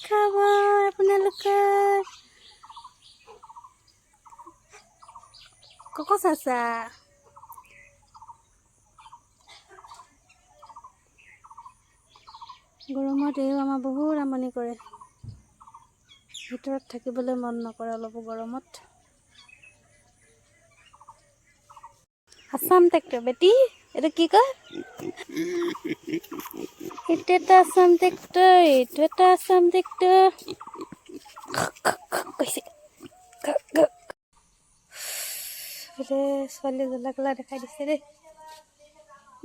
খবৰ আপোনালোকৰ? কক চাচা গৰমত এইও আমাৰ বহুত আমনি কৰে। ভিতৰত থাকিবলৈ মন নকৰে অলপো গৰমত। আছাম ট্ৰেক্টৰ বেটি এইটো কি কয়? এইটো এটা আছাম ট্ৰেক্টৰ, এইটো এটা আছাম ট্ৰেক্টৰ। কৈছে ছোৱালী জ্বলা কলা দেখাই দিছে দেই।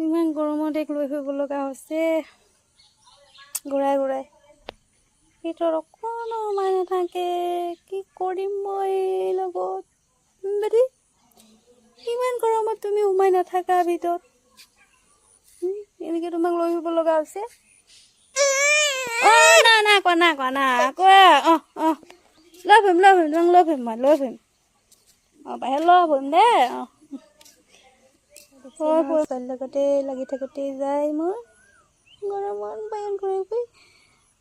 ইমান গৰমত এক লৈ ফুৰিব লগা হৈছে ঘূৰাই ঘূৰাই। ভিতৰত অকণো সোমাই নাথাকে। কি কৰিম মই লগত বেটি? ইমান গৰমত তুমি সোমাই নাথাকা ভিতৰত। এনেকৈ তোমাক লৈ ফুৰিব লগা হৈছে। না না কোৱা না কোৱা না কোৱা। লৈ ফুৰিম তোমাক লৈ ফুৰিম মই লৈ ফুৰিম। বাহিৰত লৈ ফুৰিম দে। ছোৱালীৰ লগতে লাগি থাকোঁতেই যায় মোৰ গৰমত বাহিৰত ঘূৰি ফুৰি।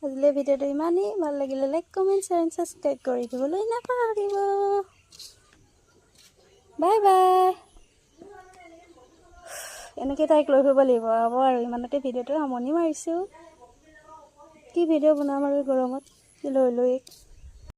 আজিলৈ ভিডিঅ'টো ইমানেই ভাল লাগিলে like comment share and subscribe কৰি দিবলৈ নাপাহৰিব। Bye bye. এনেকৈ তাইক লৈ ফুৰিব লাগিব হ'ব আৰু ইমানতে ভিডিঅ'টো সামৰণি মাৰিছোঁ। কি ভিডিঅ' বনাম আৰু গৰমত লৈ